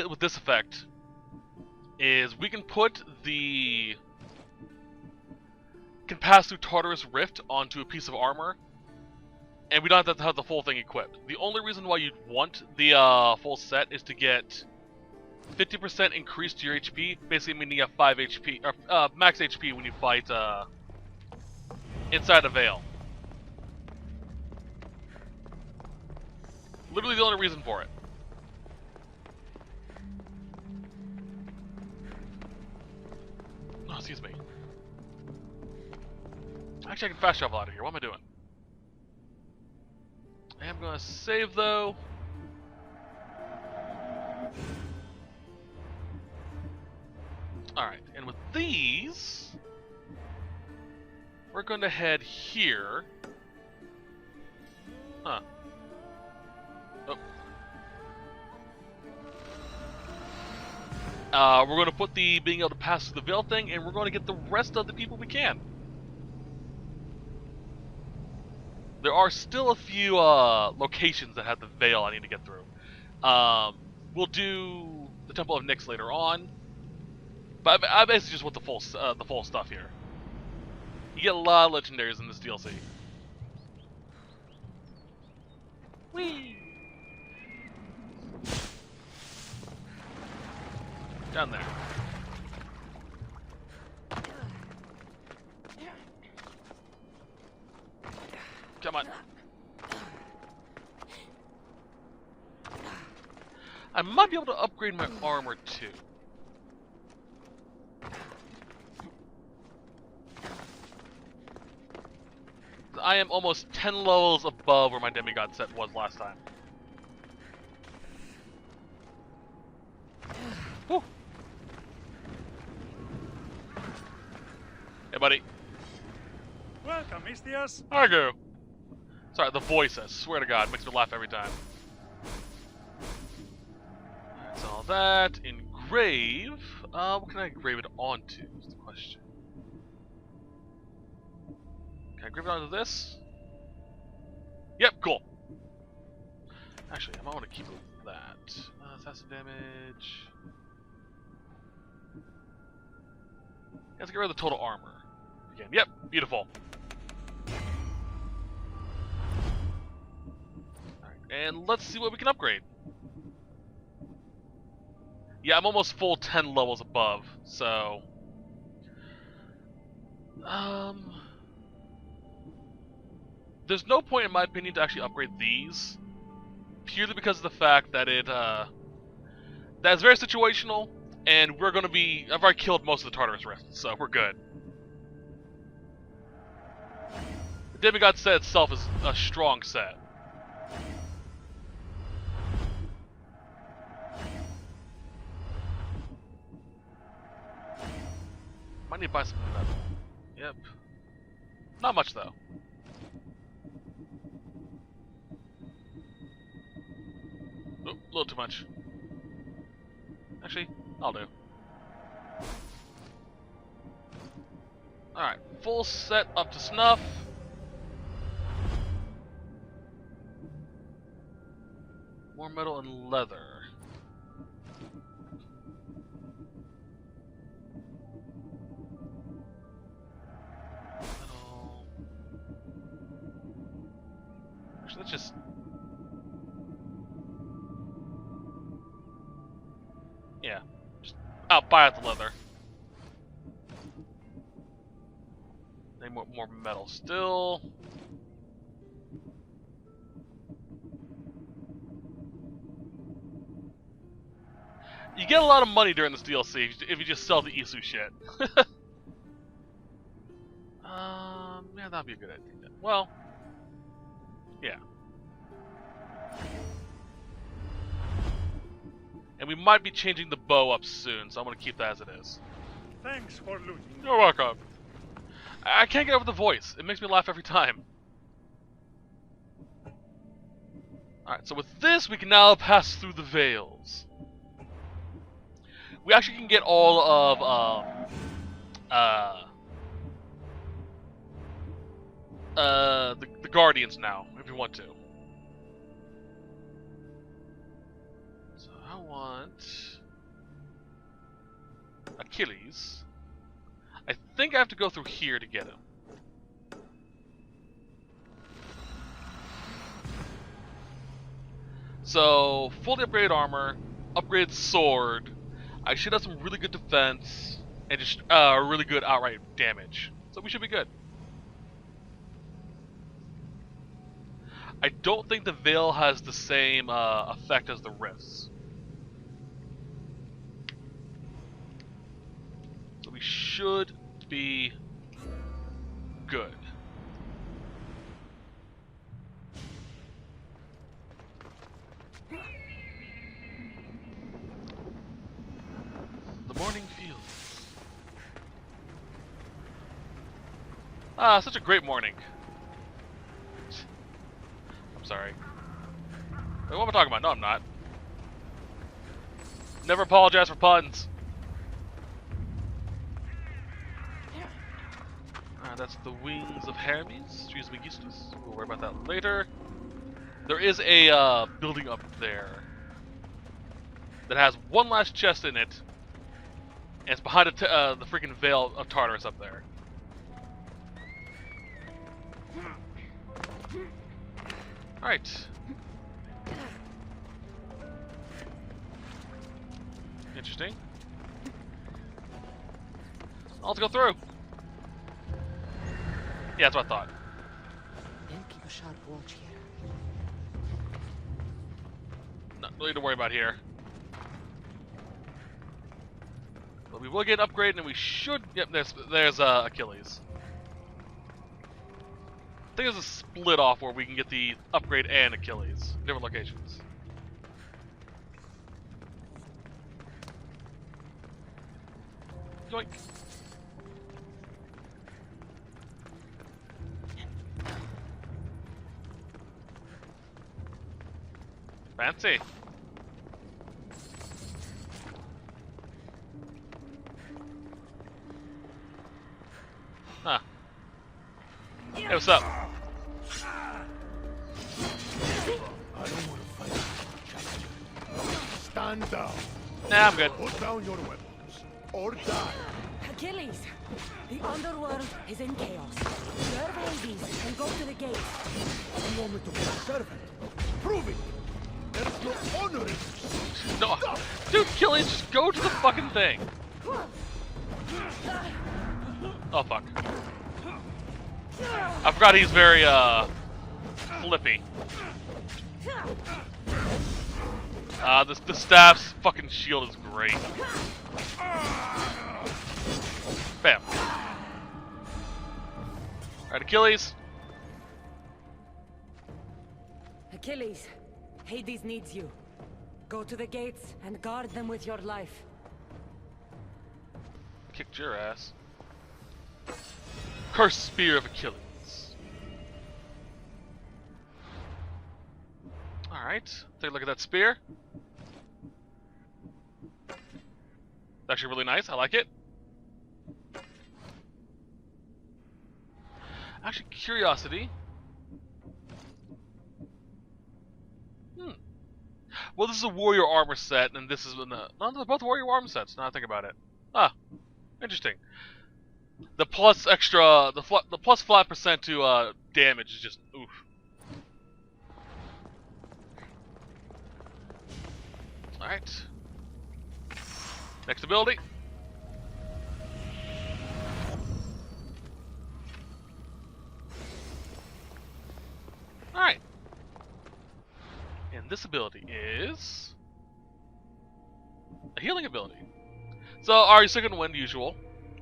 with this effect is we can put can pass through Tartarus Rift onto a piece of armor, and we don't have to have the full thing equipped. The only reason why you'd want the full set is to get 50% increase to your HP, basically meaning you have 5 HP, or max HP when you fight inside a veil. Literally the only reason for it. Oh, excuse me. Actually, I can fast travel out of here. What am I doing? I am going to save, though. Alright, and with these, we're going to head here. Huh. Oh. We're going to put the being able to pass through the veil thing, and we're going to get the rest of the people we can. There are still a few locations that have the veil I need to get through. We'll do the Temple of Nyx later on, but I basically just want the full stuff here. You get a lot of legendaries in this DLC. Whee! Down there. Come on. I might be able to upgrade my armor too. I am almost 10 levels above where my demigod set was last time. Woo. Hey, buddy. Welcome, Styx. Argo. Sorry, the voice, I swear to God, makes me laugh every time. That's all that. Engrave. What can I engrave it onto is the question. Can I engrave it onto this? Yep, cool. Actually, I might want to keep that. Assassin damage. Let's get rid of the total armor. Again, yep, beautiful. And let's see what we can upgrade. Yeah, I'm almost full 10 levels above, so... There's no point, in my opinion, to actually upgrade these. Purely because of the fact that that's very situational, and we're gonna be... I've already killed most of the Tartarus rifts, so we're good. The Demigod set itself is a strong set. Might need to buy some metal. Yep. Not much though. Oh, a little too much. Actually, I'll do. Alright, full set up to snuff. More metal and leather. Let's just... Yeah. Just buy out the leather. Need more metal still. You get a lot of money during this DLC if you just sell the Isu shit. Yeah, that'd be a good idea. Well... Yeah. And we might be changing the bow up soon, so I'm going to keep that as it is. Thanks for looting. You're welcome. I can't get over the voice. It makes me laugh every time. Alright, so with this, we can now pass through the veils. We actually can get all of, the Guardians now, if you want to. So I want Achilles. I think I have to go through here to get him. So, fully upgraded armor, upgraded sword. I should have some really good defense, and just really good outright damage. So we should be good. I don't think the Veil has the same effect as the Rifts. So we should be good. The morning fields. Ah, such a great morning. Sorry. Wait, what am I talking about? No, I'm not. Never apologize for puns. That's the wings of Hermes. Trees Megistus. We'll worry about that later. There is a building up there that has one last chest in it, and it's behind the freaking veil of Tartarus up there. Alright. Interesting. Let's go through. Yeah, that's what I thought. They'll keep a sharp watch here. Nothing to worry about here. But we will get an upgrade, and we should. Yep, there's Achilles. I think there's a split off where we can get the upgrade and Achilles, different locations. Yoink. Fancy. Huh. Hey, what's up? I don't want to fight you, challenger. Stand down. Nah, I'm good. Put down your weapons, or die. Achilles! The underworld is in chaos. Serve Hades and go to the gates. You want me to be a servant? Prove it. There's no honor in this. No, dude, Achilles, just go to the fucking thing. Oh fuck. I forgot he's very flippy. The staff's fucking shield is great. Bam. Alright, Achilles. Achilles, Hades needs you. Go to the gates and guard them with your life. Kicked your ass. Cursed Spear of Achilles. Alright, take a look at that spear. It's actually really nice, I like it. Actually, curiosity. Well, this is a warrior armor set, and this is no, they're both warrior armor sets. Now I think about it. Ah, interesting. The plus extra, the plus flat percent to damage is just oof. All right. Next ability. All right. And this ability is a healing ability. So our second wind usual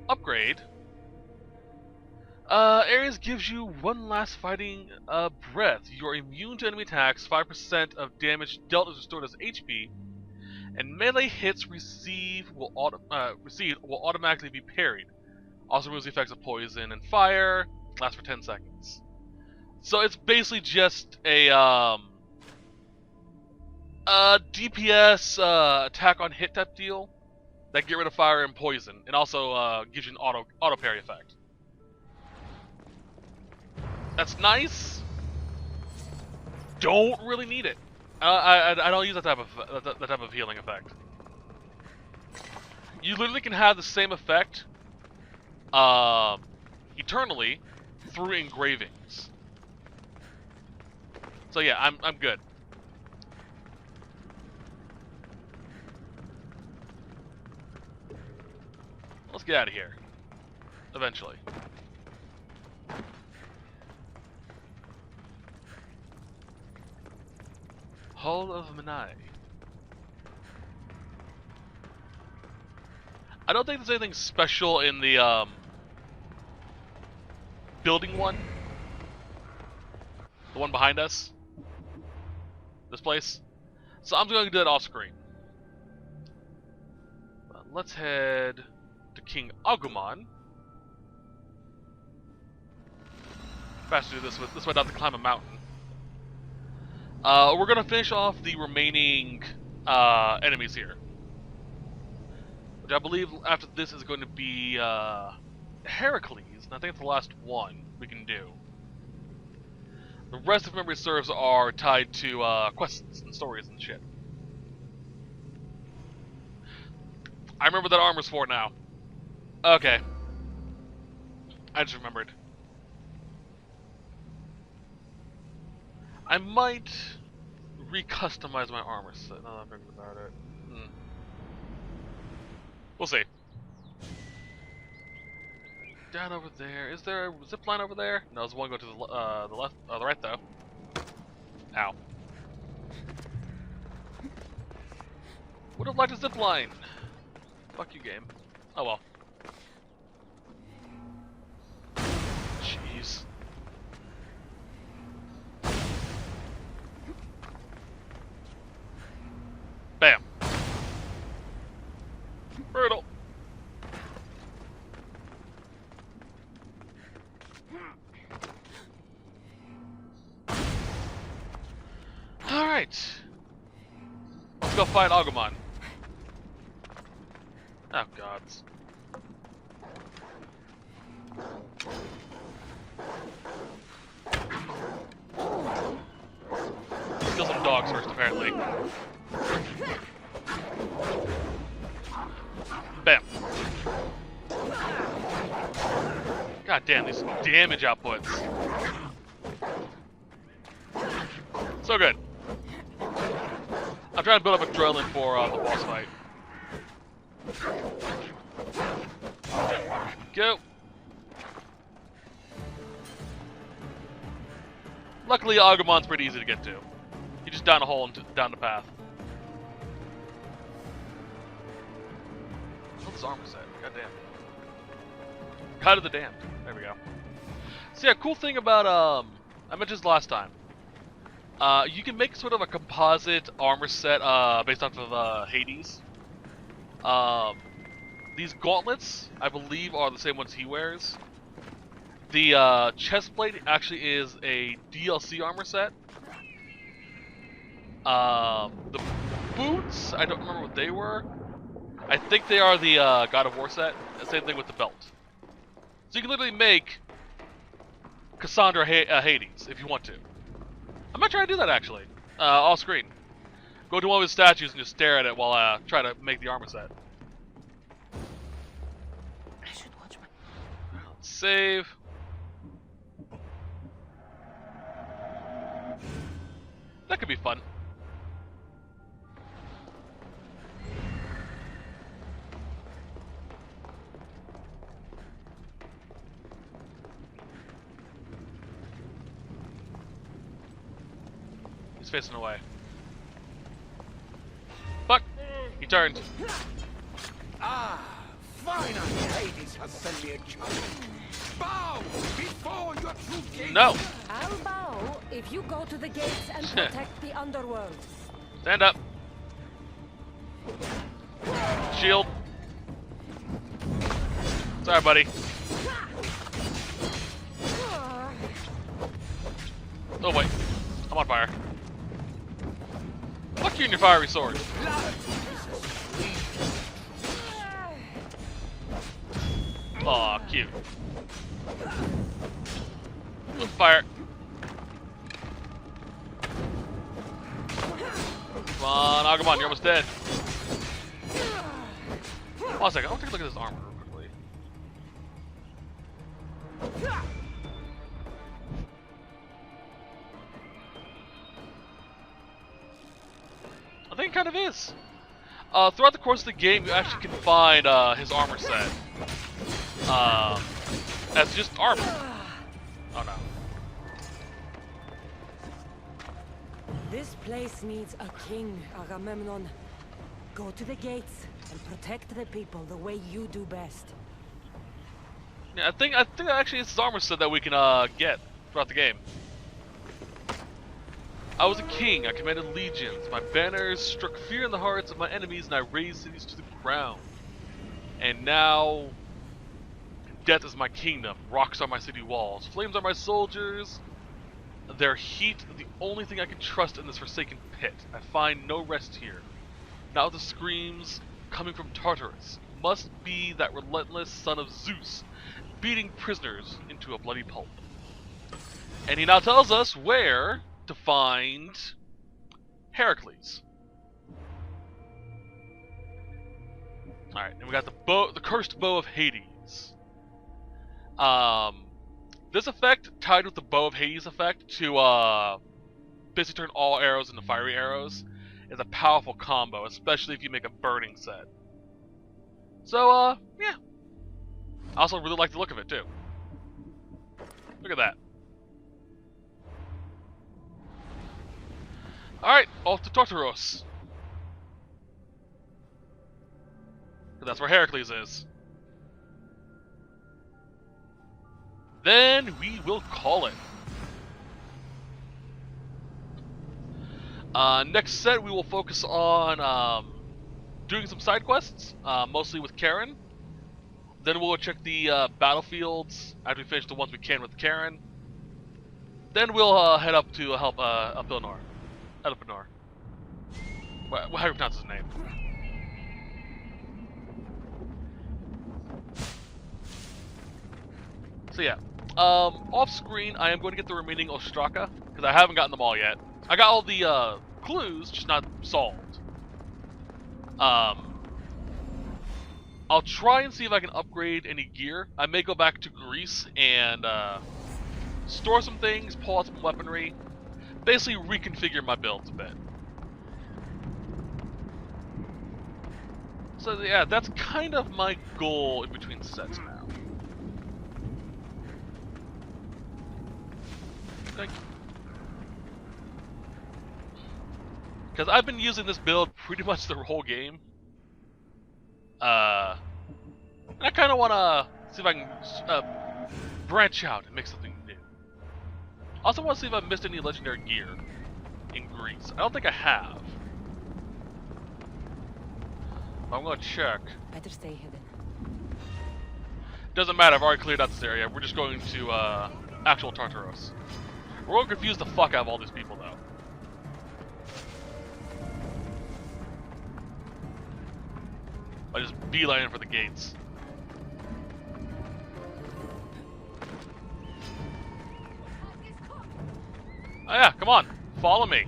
upgrade. Ares gives you one last fighting breath. You're immune to enemy attacks. 5% of damage dealt is restored as HP, and melee hits received will automatically be parried. Also removes the effects of poison and fire. Lasts for 10 seconds. So it's basically just a DPS attack on hit type deal that get rid of fire and poison, and also gives you an auto parry effect. That's nice. Don't really need it. I don't use that type of healing effect. You literally can have the same effect eternally through engravings. So yeah, I'm good. Let's get out of here. Eventually. Hull of Manai. I don't think there's anything special in the building one. The one behind us. This place. So I'm going to do that off screen. Let's head to King Agumon. Faster to do this way, not to climb a mountain. We're gonna finish off the remaining enemies here, which I believe after this is going to be Heracles, and I think it's the last one we can do. The rest, if memory serves, are tied to quests and stories and shit. I remember that armor's for now. Okay. I just remembered. I might recustomize my armor set. Now that I'm thinking about it. We'll see. Down over there. Is there a zip line over there? No, there's one going to the left, the right though. Ow. Would have liked a zip line. Fuck you, game. Oh well. Jeez. Bam. Brutal. Alright. Let's go fight Agumon. Oh gods. Let's kill some dogs first, apparently. Bam. God damn, these damage outputs. So good. I'm trying to build up adrenaline for the boss fight. Go. Luckily, Agumon's pretty easy to get to. You just down a hole and down the path. What's this armor set? God damn. God of the damned. There we go. So yeah, cool thing about I mentioned this last time. You can make sort of a composite armor set based off of Hades. These gauntlets, I believe, are the same ones he wears. The chest plate actually is a DLC armor set. The boots, I don't remember what they were. I think they are the God of War set. Same thing with the belt. So you can literally make Kassandra Hades if you want to. I might try to do that actually, off screen. Go to one of his statues and just stare at it while I try to make the armor set. I should watch my... Let's save. That could be fun. He's facing away. Fuck! He turned. Ah, finally Hades has sent me a challenge. Bow before your true king. No! I'll bow if you go to the gates and protect the underworld. Stand up. Shield. Sorry, buddy. Oh wait, I'm on fire. Fuck you and your fiery sword. Aw, cute. Look, fire. Come on, Agumon, you're almost dead. Hold on a second, I want to take a look at this armor real quickly. I think it kind of is. Throughout the course of the game, you actually can find his armor set. As just armor. Oh no. This place needs a king, Agamemnon. Go to the gates and protect the people the way you do best. Yeah, I think actually it's his armor set that we can get throughout the game. I was a king, I commanded legions, my banners struck fear in the hearts of my enemies and I razed cities to the ground. And now, death is my kingdom, rocks are my city walls, flames are my soldiers, their heat the only thing I can trust in this forsaken pit. I find no rest here. Now the screams coming from Tartarus must be that relentless son of Zeus, beating prisoners into a bloody pulp. And he now tells us where to find Heracles. Alright, and we got the cursed bow of Hades. This effect, tied with the bow of Hades effect to basically turn all arrows into fiery arrows, is a powerful combo, especially if you make a burning set. So, yeah. I also really like the look of it, too. Look at that. Alright, off to Tartarus. That's where Heracles is. Then we will call it. Next set, we will focus on doing some side quests, mostly with Karen. Then we'll check the battlefields after we finish the ones we can with Karen. Then we'll head up to help Elpinor. Elpinor. How do you pronounce his name? So yeah, off screen I am going to get the remaining Ostraka, because I haven't gotten them all yet. I got all the clues, just not solved. I'll try and see if I can upgrade any gear. I may go back to Greece and store some things, pull out some weaponry, basically reconfigure my builds a bit. So yeah, that's kind of my goal in between sets now. Because I've been using this build pretty much the whole game. And I kind of want to see if I can branch out and make something new. I also want to see if I've missed any legendary gear in Greece. I don't think I have. I'm going to check. Better stay hidden. Doesn't matter, I've already cleared out this area. We're just going to actual Tartarus. We're going to confuse the fuck out of all these people, though. I just beeline for the gates. Oh yeah, come on, follow me.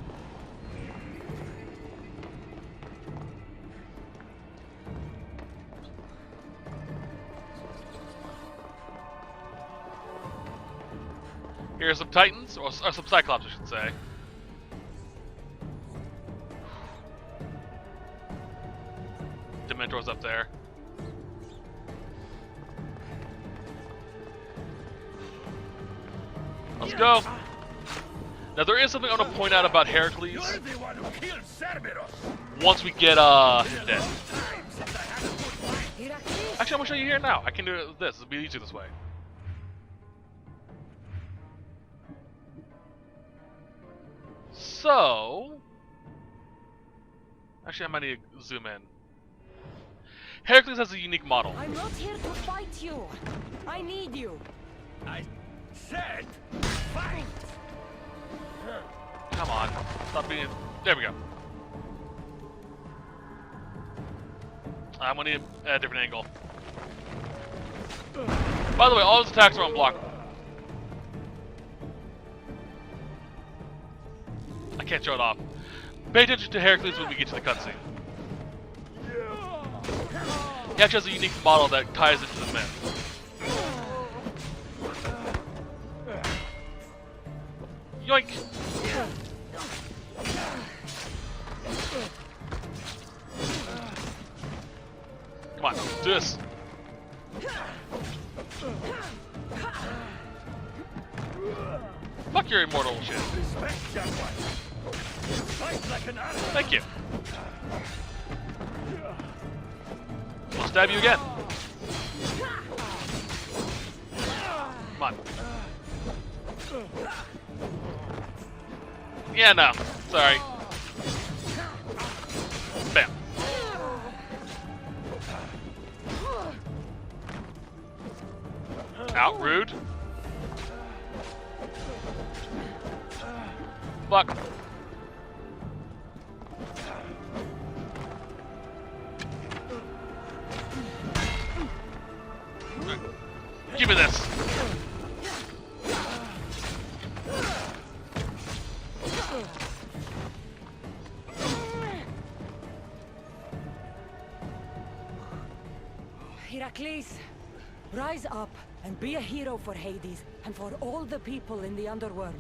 Here's some Titans, or some Cyclops, I should say. Dementor's up there. Let's go. Now there is something I want to point out about Heracles. Once we get him dead. Actually, I'm gonna show you here now. I can do it with this. It'll be easier this way. So, actually, I might need to zoom in. Heracles has a unique model. I'm not here to fight you. I need you. I said fight. Come on, stop being. There we go. I'm gonna need a different angle. By the way, all his attacks are unblockable. I can't show it off. Pay attention to Heracles when we get to the cutscene. He actually has a unique model that ties into the myth. Yoink! Come on, let's do this. Fuck your immortal shit. Thank you. We'll stab you again. Come on. Yeah, no. Sorry. Bam. Out, rude. Fuck. Give me this! Heracles, rise up and be a hero for Hades and for all the people in the underworld.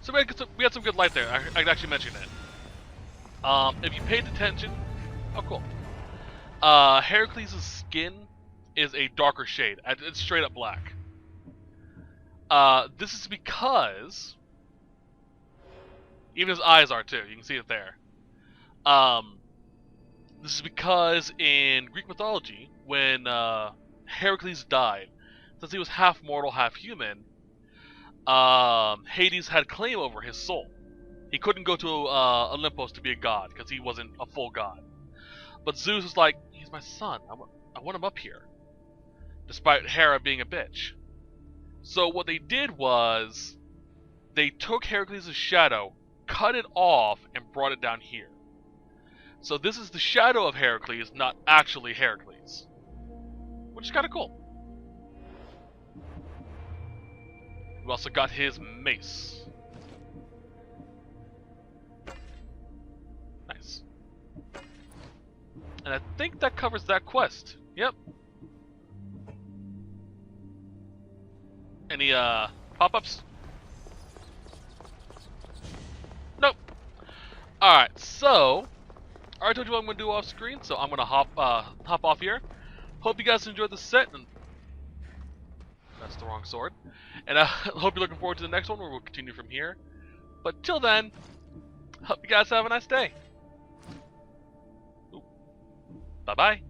So we had some good light there. I actually mentioned it. If you paid attention, oh cool. Heracles' skin is a darker shade. It's straight up black. This is because even his eyes are too. You can see it there. This is because in Greek mythology, when Heracles died, since he was half mortal, half human, Hades had claim over his soul. He couldn't go to Olympus to be a god because he wasn't a full god. But Zeus was like, he's my son. I want him up here, despite Hera being a bitch. So what they did was they took Heracles' shadow, cut it off, and brought it down here. So this is the shadow of Heracles, not actually Heracles, which is kind of cool. We also got his mace. Nice. And I think that covers that quest. Yep. Any pop-ups? Nope. Alright, so I already told you what I'm gonna do off screen, so I'm gonna hop off here. Hope you guys enjoyed the set, and that's the wrong sword. And I hope you're looking forward to the next one where we'll continue from here. But till then, hope you guys have a nice day. Bye bye.